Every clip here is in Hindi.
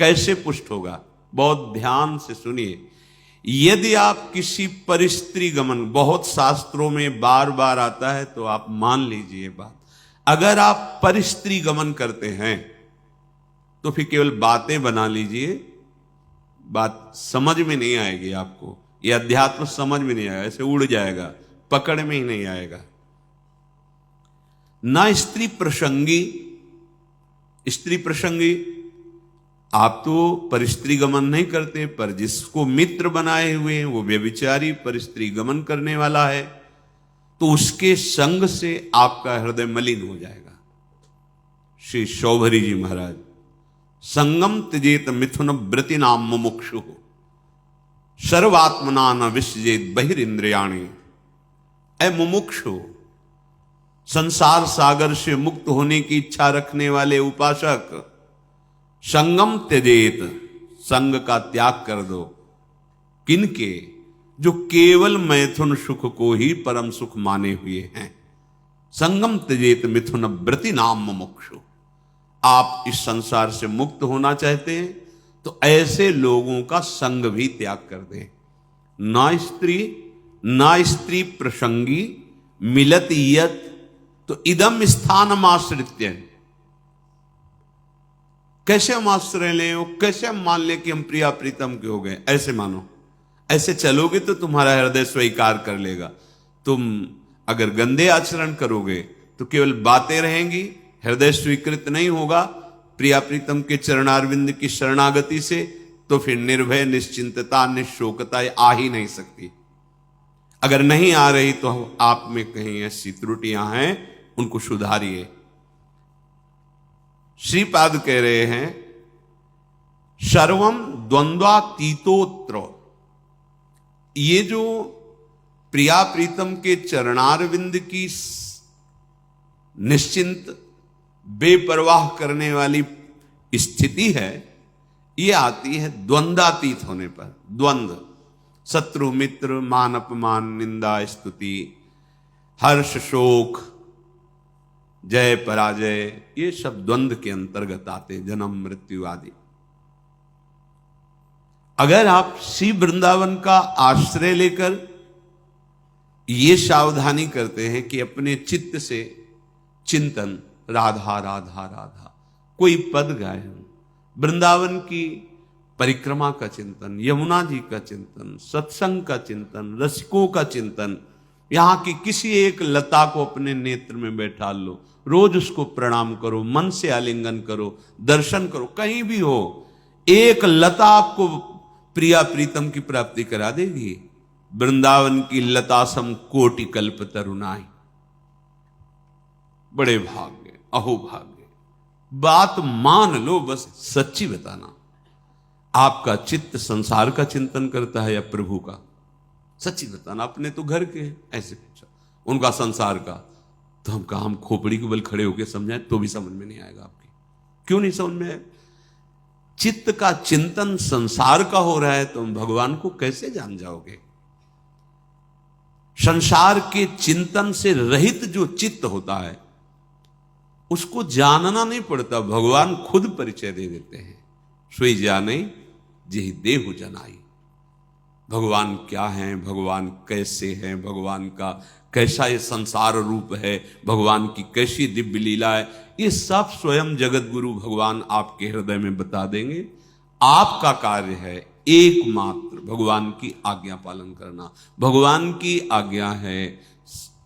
कैसे पुष्ट होगा? बहुत ध्यान से सुनिए। यदि आप किसी परिस्त्री गमन, बहुत शास्त्रों में बार बार आता है तो आप मान लीजिए बात, अगर आप परिस्त्री गमन करते हैं तो फिर केवल बातें बना लीजिए, बात समझ में नहीं आएगी आपको, यह अध्यात्म समझ में नहीं आएगा, ऐसे उड़ जाएगा, पकड़ में ही नहीं आएगा। ना स्त्री प्रसंगी, स्त्री प्रसंगी आप तो परिस्त्री गमन नहीं करते, पर जिसको मित्र बनाए हुए हैं वो व्यभिचारी परिस्त्री गमन करने वाला है, तो उसके संग से आपका हृदय मलिन हो जाएगा। श्री शौभरी जी महाराज, संगम त्यजेत मिथुन व्रति नाम मुमुक्षु सर्वात्मना न विसजेत बहिरिंद्रियाणि। ऐ मुमुक्षु, संसार सागर से मुक्त होने की इच्छा रखने वाले उपासक, संगम त्यजेत, संग का त्याग कर दो। किनके? जो केवल मैथुन सुख को ही परम सुख माने हुए हैं। संगम त्यजेत मिथुन व्रति नाम मुमुक्षु। आप इस संसार से मुक्त होना चाहते हैं तो ऐसे लोगों का संग भी त्याग कर दें। ना स्त्री प्रसंगी मिलत यत, तो इदम स्थानम आश्रित्य। कैसे हम आश्रय लें, कैसे हम मान लें कि हम प्रिया प्रीतम के हो गए? ऐसे मानो, ऐसे चलोगे तो तुम्हारा हृदय स्वीकार कर लेगा। तुम अगर गंदे आचरण करोगे तो केवल बातें रहेंगी, हृदय स्वीकृत नहीं होगा प्रिया प्रीतम के चरणारविंद की शरणागति से, तो फिर निर्भय, निश्चिंतता, निशोकता आ ही नहीं सकती। अगर नहीं आ रही तो आप में कहीं ऐसी त्रुटियां हैं, उनको सुधारिए। श्रीपाद कह रहे हैं सर्वम द्वंद्वातीतोत्र। ये जो प्रिया प्रीतम के चरणारविंद की निश्चिंत बेपरवाह करने वाली स्थिति है, ये आती है द्वंद्वातीत होने पर। द्वंद्व, शत्रु मित्र, मान अपमान, निंदा स्तुति, हर्ष शोक, जय पराजय, ये सब द्वंद्व के अंतर्गत आते, जन्म मृत्यु आदि। अगर आप श्री वृंदावन का आश्रय लेकर ये सावधानी करते हैं कि अपने चित्त से चिंतन, राधा राधा राधा, कोई पद गाए, वृंदावन की परिक्रमा का चिंतन, यमुना जी का चिंतन, सत्संग का चिंतन, रसिकों का चिंतन, यहां की किसी एक लता को अपने नेत्र में बैठा लो, रोज उसको प्रणाम करो, मन से आलिंगन करो, दर्शन करो, कहीं भी हो, एक लता आपको प्रिया प्रीतम की प्राप्ति करा देगी। वृंदावन की लता सम कोटि कल्प तरुणाई। बड़े भाग्य, अहो भाग्य। बात मान लो, बस सच्ची बताना, आपका चित्त संसार का चिंतन करता है या प्रभु का? सच्ची बताना। अपने तो घर के हैं, ऐसे पूछा, उनका संसार का, तो हम कहा हम खोपड़ी के बल खड़े होकर समझाएं तो भी समझ में नहीं आएगा आपकी। क्यों नहीं समझ में आएगा? चित्त का चिंतन संसार का हो रहा है तो हम भगवान को कैसे जान जाओगे? संसार के चिंतन से रहित जो चित्त होता है उसको जानना नहीं पड़ता, भगवान खुद परिचय दे देते हैं। सोई जाने जेहि देहु जनाई। भगवान क्या हैं, भगवान कैसे हैं, भगवान का कैसा ये संसार रूप है, भगवान की कैसी दिव्य लीला है, ये सब स्वयं जगत गुरु भगवान आपके हृदय में बता देंगे। आपका कार्य है एकमात्र भगवान की आज्ञा पालन करना। भगवान की आज्ञा है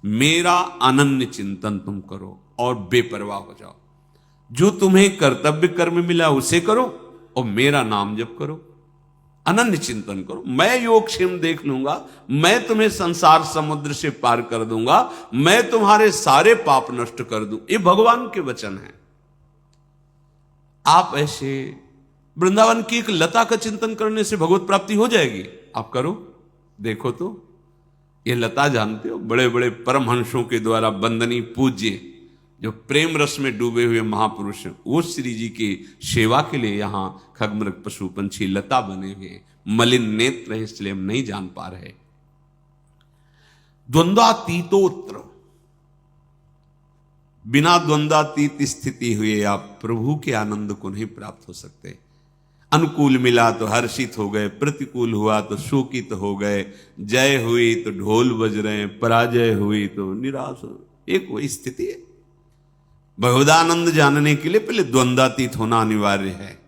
मेरा अनन्य चिंतन तुम करो और बेपरवाह हो जाओ। जो तुम्हें कर्तव्य कर्म मिला उसे करो और मेरा नाम जप करो, अनन्य चिंतन करो। मैं योगक्षेम देख लूंगा, मैं तुम्हें संसार समुद्र से पार कर दूंगा, मैं तुम्हारे सारे पाप नष्ट कर दूं। ये भगवान के वचन है। आप ऐसे वृंदावन की एक लता का चिंतन करने से भगवत प्राप्ति हो जाएगी। आप करो, देखो तो। ये लता जानते हो, बड़े बड़े परमहंसों के द्वारा वंदनीय पूज्य जो प्रेम रस में डूबे हुए महापुरुष हैं, वो श्री जी की सेवा के लिए यहां खगमृग पशु पंछी लता बने हुए, मलिन नेत्र है इसलिए हम नहीं जान पा रहे। द्वंद्वातीतोत्र, बिना द्वंद्वातीत स्थिति हुए आप प्रभु के आनंद को नहीं प्राप्त हो सकते। अनुकूल मिला तो हर्षित हो गए, प्रतिकूल हुआ तो शोकित हो गए, जय हुई तो ढोल बज रहे हैं, पराजय हुई तो निराश हो। एक वही स्थिति है। भगवदानंद जानने के लिए पहले द्वंद्वातीत होना अनिवार्य है।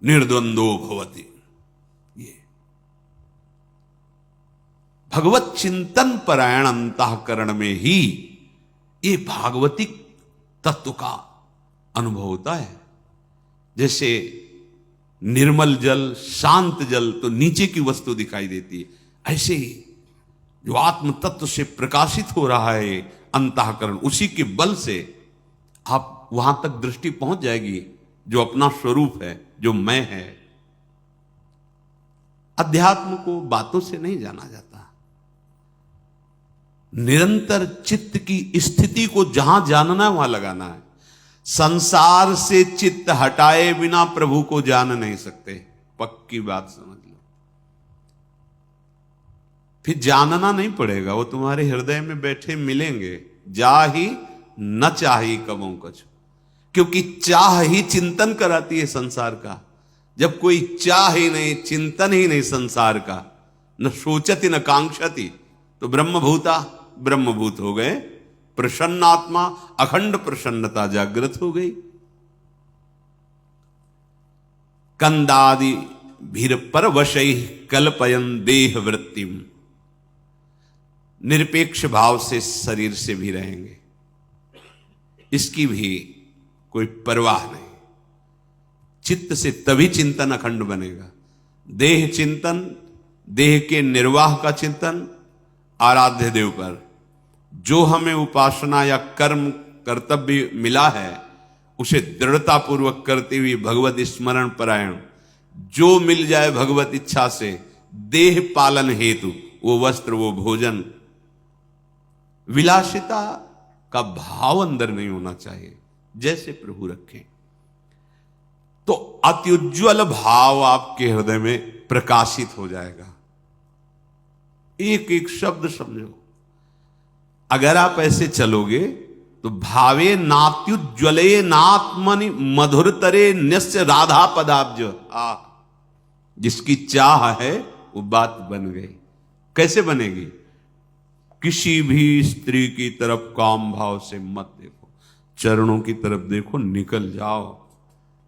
निर्द्वंदो भवति, ये भगवत चिंतन परायण अंतःकरण में ही ये भागवतिक तत्व का अनुभव होता है। जैसे निर्मल जल, शांत जल तो नीचे की वस्तु दिखाई देती है, ऐसे ही जो आत्म तत्व से प्रकाशित हो रहा है अंतःकरण, उसी के बल से आप वहां तक दृष्टि पहुंच जाएगी जो अपना स्वरूप है, जो मैं है। अध्यात्म को बातों से नहीं जाना जाता, निरंतर चित्त की स्थिति को जहां जानना है वहां लगाना है। संसार से चित्त हटाए बिना प्रभु को जान नहीं सकते, पक्की बात समझ लो। फिर जानना नहीं पड़ेगा, वो तुम्हारे हृदय में बैठे मिलेंगे। जा ही न चाही कबों कछु, क्योंकि चाह ही चिंतन कराती है संसार का। जब कोई चाह ही नहीं, चिंतन ही नहीं संसार का, न सोचती न कांक्षती, तो ब्रह्मभूत हो गए। प्रसन्न आत्मा, अखंड प्रसन्नता जागृत हो गई। कंदादि भीर पर वशै कल्पयन देह वृत्तिम, निरपेक्ष भाव से शरीर से भी रहेंगे, इसकी भी कोई परवाह नहीं। चित्त से तभी चिंतन अखंड बनेगा। देह चिंतन, देह के निर्वाह का चिंतन, आराध्य देव पर जो हमें उपासना या कर्म कर्तव्य मिला है उसे दृढ़ता पूर्वक करते हुए भगवत स्मरण परायण, जो मिल जाए भगवत इच्छा से देह पालन हेतु, वो वस्त्र, वो भोजन, विलासिता का भाव अंदर नहीं होना चाहिए, जैसे प्रभु रखें। तो अत्युज्वल भाव आपके हृदय में प्रकाशित हो जाएगा। एक एक शब्द समझो। अगर आप ऐसे चलोगे तो भावे नात्युज्वले नात्मनि मधुरतरे न्यस्य राधा पदाब्ज, जिसकी चाह है वो बात बन गई। कैसे बनेगी? किसी भी स्त्री की तरफ काम भाव से मत देखो, चरणों की तरफ देखो, निकल जाओ।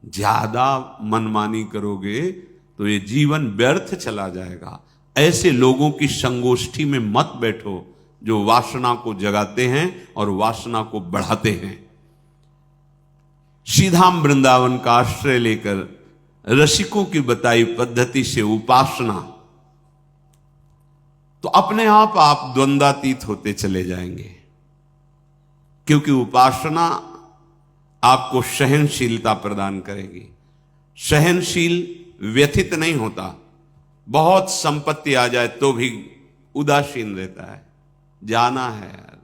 ज्यादा मनमानी करोगे तो ये जीवन व्यर्थ चला जाएगा। ऐसे लोगों की संगोष्ठी में मत बैठो जो वासना को जगाते हैं और वासना को बढ़ाते हैं। सीधाम वृंदावन का आश्रय लेकर रसिकों की बताई पद्धति से उपासना, तो अपने आप द्वंद्वातीत होते चले जाएंगे। क्योंकि उपासना आपको सहनशीलता प्रदान करेगी। सहनशील व्यथित नहीं होता। बहुत संपत्ति आ जाए तो भी उदासीन रहता है। जाना है यार,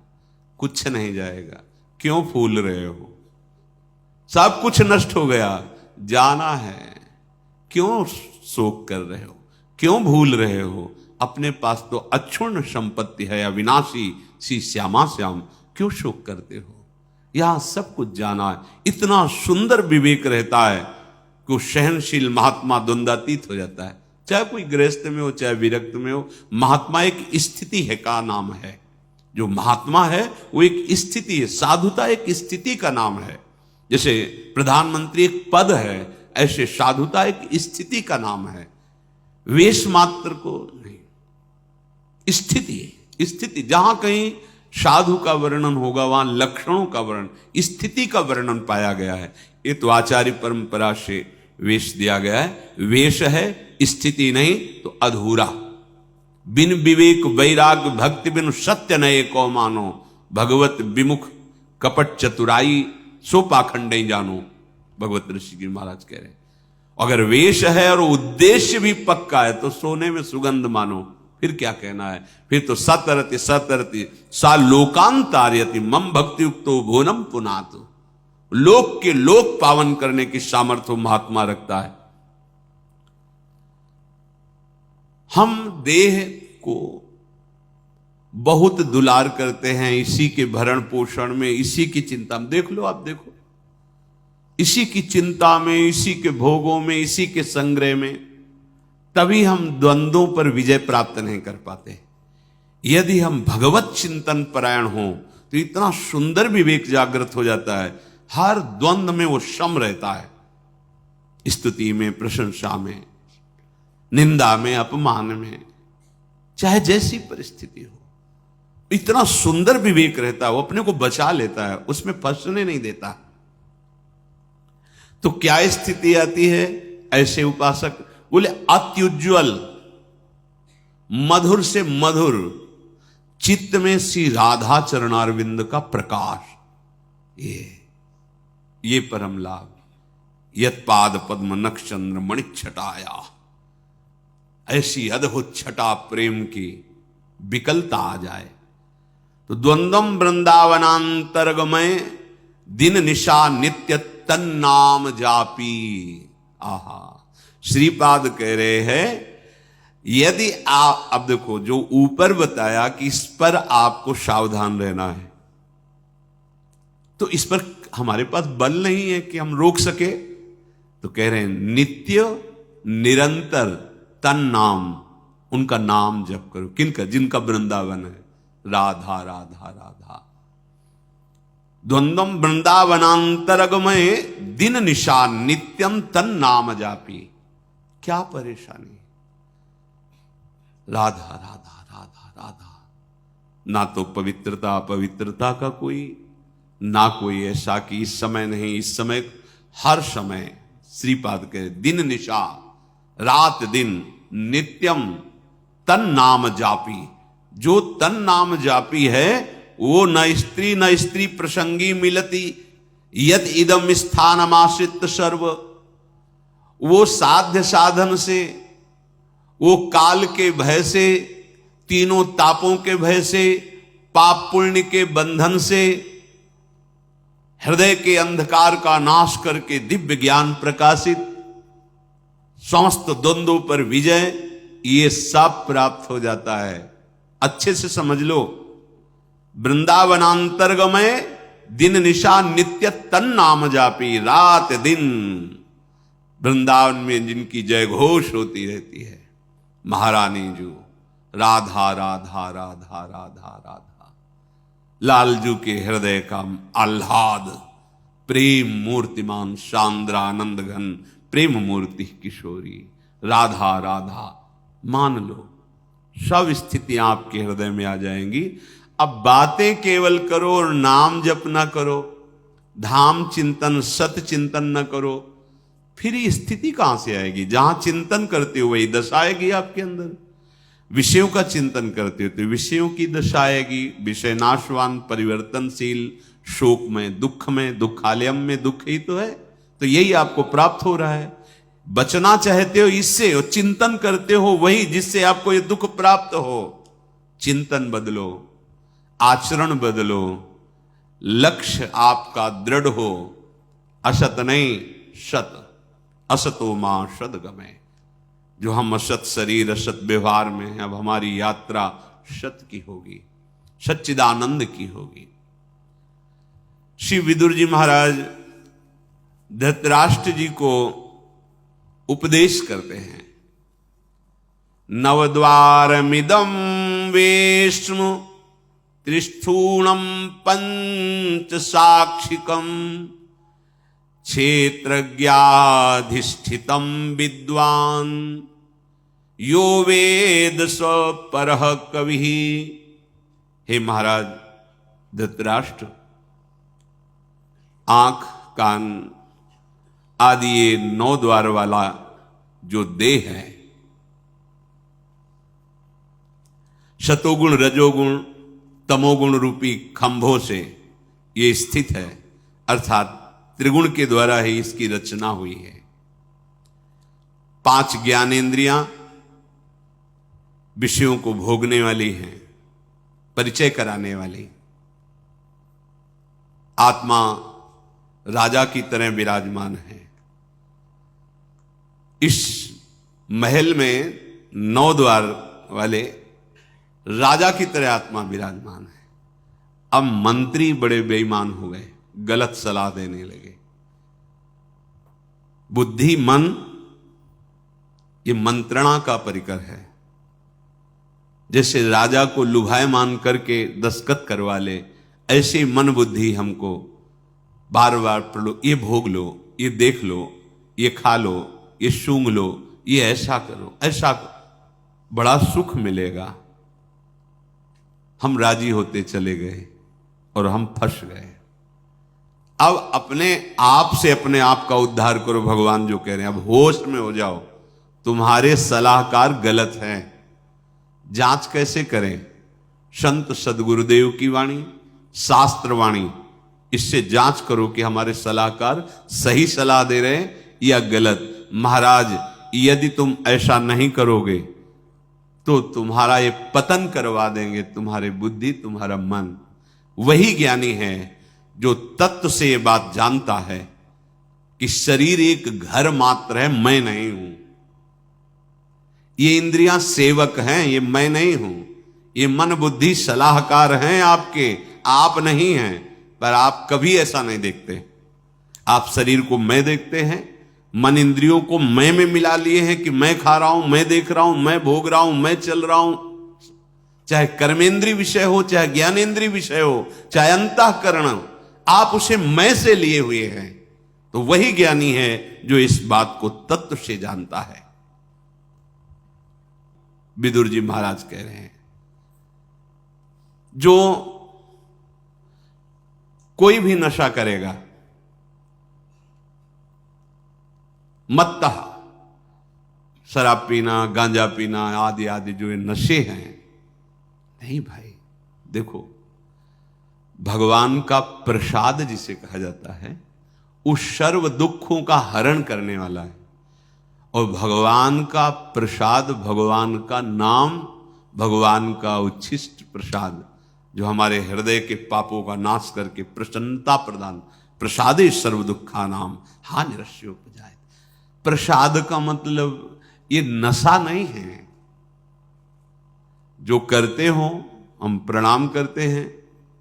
कुछ नहीं जाएगा, क्यों फूल रहे हो? सब कुछ नष्ट हो गया, जाना है, क्यों शोक कर रहे हो? क्यों भूल रहे हो? अपने पास तो अक्षुण्ण संपत्ति है, अविनाशी सी श्यामा श्याम, क्यों शोक करते हो? यहां सब कुछ जाना है। इतना सुंदर विवेक रहता है कि वो सहनशील महात्मा द्वंद्वातीत हो जाता है। चाहे कोई गृहस्थ में हो, चाहे विरक्त में हो, महात्मा एक स्थिति है का नाम है। जो महात्मा है वो एक स्थिति है। साधुता एक स्थिति का नाम है। जैसे प्रधानमंत्री एक पद है, ऐसे साधुता एक स्थिति का नाम है। वेश मात्र को नहीं, स्थिति। जहां कहीं साधु का वर्णन होगा वहां लक्षणों का वर्णन, स्थिति का वर्णन पाया गया है। ये तो आचार्य परंपरा से वेश दिया गया है। वेश है, स्थिति नहीं तो अधूरा। बिन विवेक वैराग भक्ति बिन सत्य नये को मानो, भगवत विमुख कपट चतुराई सो पाखंडे जानो, भगवत ऋषि जी महाराज कह रहे। अगर वेश है और उद्देश्य भी पक्का है तो सोने में सुगंध मानो, फिर क्या कहना है? फिर तो सतरति सा लोकांतार्यति मम भक्ति युक्तो भुवनम पुनातु। लोक के लोक पावन करने की सामर्थ्य महात्मा रखता है। हम देह को बहुत दुलार करते हैं, इसी के भरण पोषण में, इसी की चिंता में। देख लो, आप देखो, इसी की चिंता में, इसी के भोगों में, इसी के संग्रह में, तभी हम द्वंद्वों पर विजय प्राप्त नहीं कर पाते। यदि हम भगवत चिंतन परायण हों तो इतना सुंदर विवेक जागृत हो जाता है, हर द्वंद्व में वो सम रहता है, स्तुति में, प्रशंसा में, निंदा में, अपमान में, चाहे जैसी परिस्थिति हो, इतना सुंदर विवेक रहता है, वो अपने को बचा लेता है, उसमें फंसने नहीं देता। तो क्या स्थिति आती है? ऐसे उपासक बोले अत्युज्वल, मधुर से मधुर चित्त में श्री राधा चरणारविंद का प्रकाश, ये परम लाभ। यत पाद पद्म नक्षचंद्र मणिच्छटाया, ऐसी अद्भुत छटा प्रेम की विकलता आ जाए तो द्वंद्वम वृंदावनांतर्गमय दिन निशा नित्य तन्नाम जापी। आहा, श्रीपाद कह रहे हैं यदि आप, अब देखो जो ऊपर बताया कि इस पर आपको सावधान रहना है, तो इस पर हमारे पास बल नहीं है कि हम रोक सके, तो कह रहे हैं नित्य निरंतर तन नाम, उनका नाम जप करो। किनका? जिनका वृंदावन है, राधा राधा राधा। द्वंद्वम वृंदावनांतरगमय दिन निशा नित्यम तन नाम जापी। क्या परेशानी? राधा राधा राधा राधा। ना तो पवित्रता पवित्रता का कोई, ना कोई ऐसा कि इस समय नहीं, इस समय हर समय श्रीपाद के दिन निशा, रात दिन, नित्यम तन नाम जापी। जो तन नाम जापी है वो न स्त्री प्रसंगी मिलती, यत इदम स्थानमाश्रित सर्व। वो साध्य साधन से, वो काल के भय से, तीनों तापों के भय से, पाप पुण्य के बंधन से, हृदय के अंधकार का नाश करके दिव्य ज्ञान प्रकाशित, समस्त द्वंद्वों पर विजय, ये सब प्राप्त हो जाता है। अच्छे से समझ लो, वृंदावनांतर्गमय दिन निशा नित्य तन नाम जापी। रात दिन वृंदावन में जिनकी जय घोष होती रहती है, महारानी जो राधा राधा राधा राधा राधा, लालजू के हृदय का आह्लाद, प्रेम मूर्तिमान शांद्रानंद घन प्रेम मूर्ति किशोरी, राधा राधा। मान लो सब स्थितियां आपके हृदय में आ जाएंगी। अब बातें केवल करो और नाम जप ना करो, धाम चिंतन सत चिंतन न करो, फिर ये स्थिति कहां से आएगी? जहां चिंतन करते हो वही दशा आएगी आपके अंदर। विषयों का चिंतन करते हो तो विषयों की दशा आएगी। विषय नाशवान, परिवर्तनशील, शोक में, दुखालयम में दुख ही तो है। तो यही आपको प्राप्त हो रहा है। बचना चाहते हो इससे, और चिंतन करते हो वही जिससे आपको ये दुख प्राप्त हो। चिंतन बदलो, आचरण बदलो, लक्ष्य आपका दृढ़ हो। असत नहीं सत, असतो मां सदगमय। जो हम असत शरीर असत व्यवहार में हैं, अब हमारी यात्रा सत की होगी, सच्चिदानंद की होगी। श्री विदुर जी महाराज धृतराष्ट्र जी को उपदेश करते हैं। नवद्वारमिदं वेश्म त्रिस्थूणम पंच साक्षिकम क्षेत्रज्ञाधिष्ठितम विद्वान यो वेद स परः कवि। हे महाराज धृतराष्ट्र, आंख, कान आदि ये 9 द्वार वाला जो देह है, शतोगुण रजोगुण तमोगुण रूपी खंभों से ये स्थित है, अर्थात त्रिगुण के द्वारा ही इसकी रचना हुई है। 5 ज्ञानेंद्रियां विषयों को भोगने वाली हैं, परिचय कराने वाली। आत्मा राजा की तरह विराजमान है। इस महल में 9 द्वार वाले राजा की तरह आत्मा विराजमान है। अब मंत्री बड़े बेईमान हो गए, गलत सलाह देने लगे। बुद्धि मन ये मंत्रणा का परिकर है। जैसे राजा को लुभायमान करके दस्तखत करवा ले, ऐसे मन बुद्धि हमको बार बार पढ़ो, ये भोग लो, ये देख लो, ये खा लो, ये सूंघ लो, ये ऐसा करो, ऐसा करो, बड़ा सुख मिलेगा। हम राजी होते चले गए और हम फंस गए। अब अपने आप से अपने आप का उद्धार करो, भगवान जो कह रहे हैं। अब होश में हो जाओ, तुम्हारे सलाहकार गलत हैं। जांच कैसे करें? संत सदगुरुदेव की वाणी, शास्त्र वाणी, इससे जांच करो कि हमारे सलाहकार सही सलाह दे रहे हैं या गलत। महाराज, यदि तुम ऐसा नहीं करोगे तो तुम्हारा ये पतन करवा देंगे, तुम्हारी बुद्धि, तुम्हारा मन। वही ज्ञानी है जो तत्व से ये बात जानता है कि शरीर एक घर मात्र है, मैं नहीं हूं। ये इंद्रियां सेवक हैं, ये मैं नहीं हूं। ये मन बुद्धि सलाहकार हैं आपके, आप नहीं हैं। पर आप कभी ऐसा नहीं देखते। आप शरीर को मैं देखते हैं, मन इंद्रियों को मैं में मिला लिए हैं कि मैं खा रहा हूं, मैं देख रहा हूं, मैं भोग रहा हूं, मैं चल रहा हूं। चाहे कर्मेंद्रीय विषय हो, चाहे ज्ञानेंद्रीय विषय हो, चाहे अंतःकरण, आप उसे मैं से लिए हुए हैं। तो वही ज्ञानी है जो इस बात को तत्व से जानता है। विदुर जी महाराज कह रहे हैं, जो कोई भी नशा करेगा, मत्तः, शराब पीना, गांजा पीना आदि आदि जो ये नशे हैं, नहीं भाई, देखो भगवान का प्रसाद जिसे कहा जाता है, उस सर्व दुखों का हरण करने वाला है। और भगवान का प्रसाद, भगवान का नाम, भगवान का उच्छिष्ट प्रसाद, जो हमारे हृदय के पापों का नाश करके प्रसन्नता प्रदान, प्रसादे सर्व दुखा नाम हा निरस्योपजायते। प्रसाद का मतलब ये नशा नहीं है। जो करते हो हम प्रणाम करते हैं,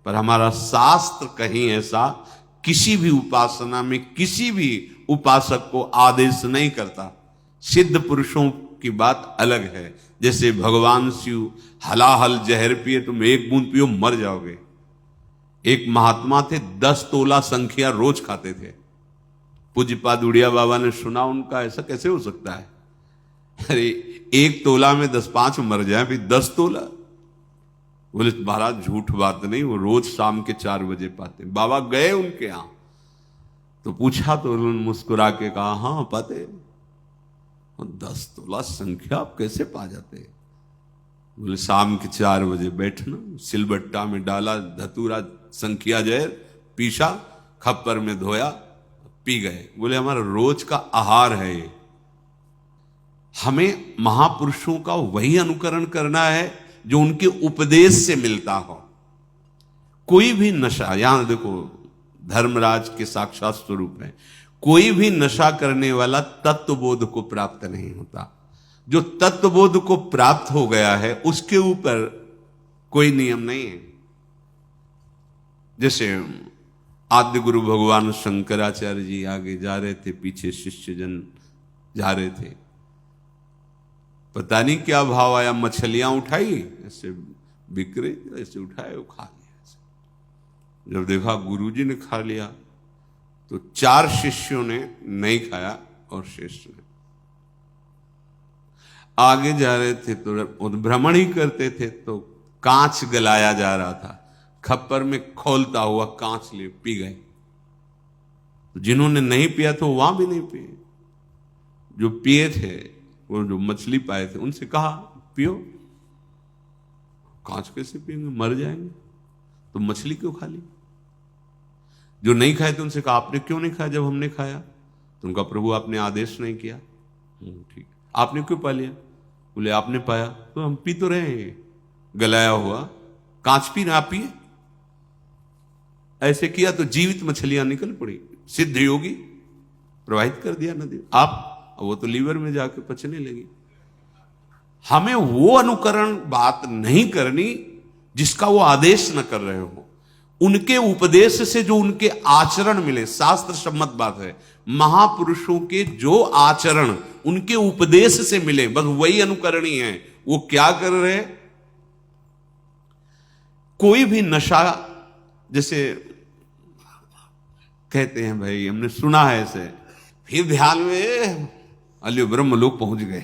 पर हमारा शास्त्र कहीं ऐसा किसी भी उपासना में किसी भी उपासक को आदेश नहीं करता। सिद्ध पुरुषों की बात अलग है। जैसे भगवान शिव हलाहल जहर पिए, तुम एक बूंद पियो मर जाओगे। एक महात्मा थे, 10 तोला संख्या रोज खाते थे। पूज्यपाद उड़िया बाबा ने सुना उनका, ऐसा कैसे हो सकता है? अरे 1 तोला में 10-5 मर जाए, फिर 10 तोला। बोले महाराज झूठ बात नहीं, वो रोज शाम के 4 बजे पाते। बाबा गए उनके यहां तो पूछा, तो उन्होंने मुस्कुरा के कहा, हाँ पाते। 10 तोला संख्या आप कैसे पा जाते? बोले शाम के 4 बजे बैठना, सिलबट्टा में डाला धतूरा, संख्या जहर पीसा, खप्पर में धोया, पी गए। बोले हमारा रोज का आहार है ये। हमें महापुरुषों का वही अनुकरण करना है जो उनके उपदेश से मिलता हो। कोई भी नशा, यहां देखो धर्मराज के साक्षात स्वरूप है, कोई भी नशा करने वाला तत्वबोध को प्राप्त नहीं होता। जो तत्वबोध को प्राप्त हो गया है उसके ऊपर कोई नियम नहीं है। जैसे आद्य गुरु भगवान शंकराचार्य जी आगे जा रहे थे, पीछे शिष्यजन जा रहे थे। पता नहीं क्या भाव आया, मछलियां उठाई, ऐसे बिक रही, ऐसे उठाए, वो खा लिया। जब देखा गुरुजी ने खा लिया तो 4 शिष्यों ने नहीं खाया और श्रेष्ठ ने। आगे जा रहे थे तो भ्रमण ही करते थे, तो कांच गलाया जा रहा था, खप्पर में खोलता हुआ कांच ले पी गए। तो जिन्होंने नहीं पिया तो वहां भी नहीं पिए। जो पिए थे, वो जो मछली पाए थे, उनसे कहा पियो। कांच कैसे पिएंगे, मर जाएंगे। तो मछली क्यों खा ली? जो नहीं खाए थे उनसे कहा आपने क्यों नहीं खाया जब हमने खाया? तो उनका प्रभु आपने आदेश नहीं किया। ठीक, आपने क्यों पा लिया? बोले आपने पाया तो हम पी तो रहे हैं, गलाया हुआ कांच पी ना पिए। ऐसे किया तो जीवित मछलियां निकल पड़ी, सिद्ध योगी प्रवाहित कर दिया नदी। आप वो तो लीवर में जाके पचने लगी। हमें वो अनुकरण बात नहीं करनी जिसका वो आदेश न कर रहे हो। उनके उपदेश से जो उनके आचरण मिले, शास्त्र सम्मत बात है, महापुरुषों के जो आचरण उनके उपदेश से मिले, बस वही अनुकरणीय है। वो क्या कर रहे, कोई भी नशा, जैसे कहते हैं भाई, हमने सुना है ऐसे, फिर ध्यान में अल्यो ब्रह्म लोग पहुंच गए।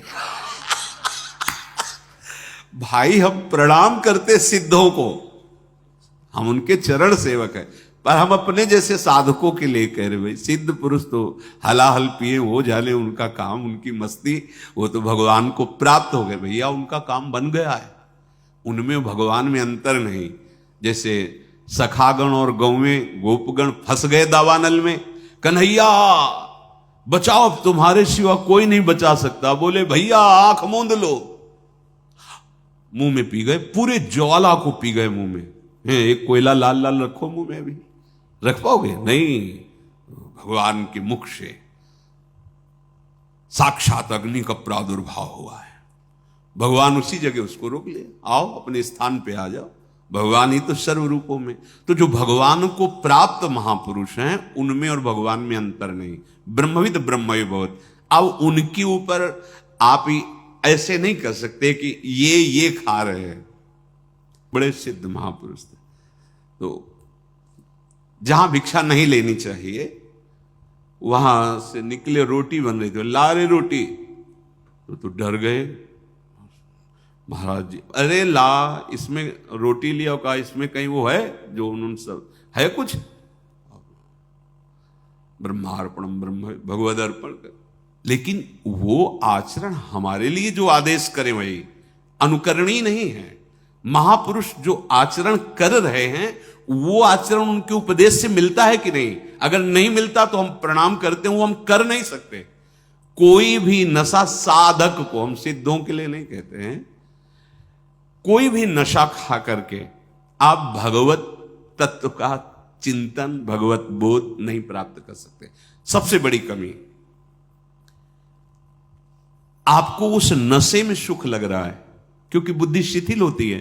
भाई हम प्रणाम करते सिद्धों को, हम उनके चरण सेवक हैं, पर हम अपने जैसे साधकों के लिए कह रहे भाई, सिद्ध पुरुष तो हलाहल पिए हो जाने, उनका काम, उनकी मस्ती, वो तो भगवान को प्राप्त हो गए। भैया उनका काम बन गया है, उनमें भगवान में अंतर नहीं। जैसे सखागण और गौवें गोपगण फंस गए दावानल में, कन्हैया बचाओ, तुम्हारे सिवा कोई नहीं बचा सकता। बोले भैया आंख मूंद लो, मुंह में पी गए, पूरे ज्वाला को पी गए मुंह में। एक कोयला लाल लाल रखो मुंह में, अभी रख पाओगे नहीं। भगवान के मुख से साक्षात अग्नि का प्रादुर्भाव हुआ है। भगवान उसी जगह उसको रोक ले, आओ अपने स्थान पे आ जाओ, भगवान ही तो सर्व रूपों में। तो जो भगवान को प्राप्त महापुरुष हैं, उनमें और भगवान में अंतर नहीं। ब्रह्मविद ब्रह्मवि भवत्। अब उनके ऊपर आप ही ऐसे नहीं कर सकते कि ये खा रहे हैं। बड़े सिद्ध महापुरुष थे, तो जहां भिक्षा नहीं लेनी चाहिए वहां से निकले, रोटी बन रही थी, ला रहे रोटी, तो डर गए महाराज जी। अरे ला, इसमें रोटी लिया, कहा इसमें कहीं वो है जो उन्होंने सब है कुछ, ब्रह्मार्पणम ब्रह्म भगवद अर्पण कर। लेकिन वो आचरण हमारे लिए जो आदेश करें वही अनुकरणीय नहीं है। महापुरुष जो आचरण कर रहे हैं, वो आचरण उनके उपदेश से मिलता है कि नहीं। अगर नहीं मिलता तो हम प्रणाम करते हैं, वो हम कर नहीं सकते। कोई भी नशा साधक को, हम सिद्धों के लिए नहीं कहते हैं, कोई भी नशा खा करके आप भगवत तत्व का चिंतन, भगवत बोध नहीं प्राप्त कर सकते। सबसे बड़ी कमी, आपको उस नशे में सुख लग रहा है क्योंकि बुद्धि शिथिल होती है,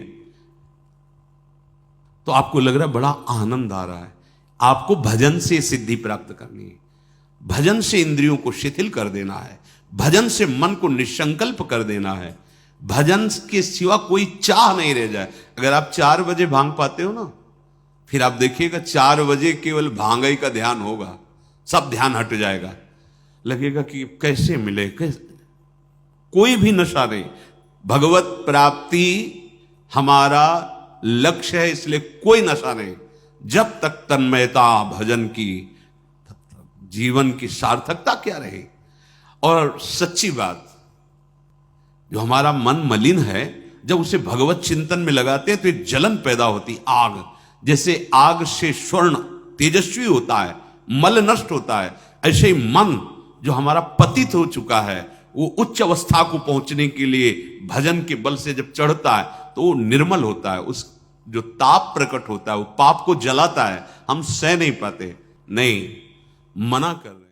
तो आपको लग रहा है बड़ा आनंद आ रहा है। आपको भजन से सिद्धि प्राप्त करनी है, भजन से इंद्रियों को शिथिल कर देना है, भजन से मन को निसंकल्प कर देना है। भजन के सिवा कोई चाह नहीं रह जाए। अगर आप 4 बजे भांग पाते हो ना, फिर आप देखिएगा 4 बजे केवल भांगई का ध्यान होगा, सब ध्यान हट जाएगा, लगेगा कि कैसे मिले, कैसे। कोई भी नशा नहीं, भगवत प्राप्ति हमारा लक्ष्य है, इसलिए कोई नशा नहीं। जब तक तन्मयता भजन की, तब तक जीवन की सार्थकता क्या रहे। और सच्ची बात, जो हमारा मन मलिन है, जब उसे भगवत चिंतन में लगाते हैं तो एक जलन पैदा होती, आग। जैसे आग से स्वर्ण तेजस्वी होता है, मल नष्ट होता है, ऐसे ही मन जो हमारा पतित हो चुका है, वो उच्च अवस्था को पहुंचने के लिए भजन के बल से जब चढ़ता है तो वो निर्मल होता है। उस जो ताप प्रकट होता है वो पाप को जलाता है, हम सह नहीं पाते। नहीं, मना कर रहे हैं।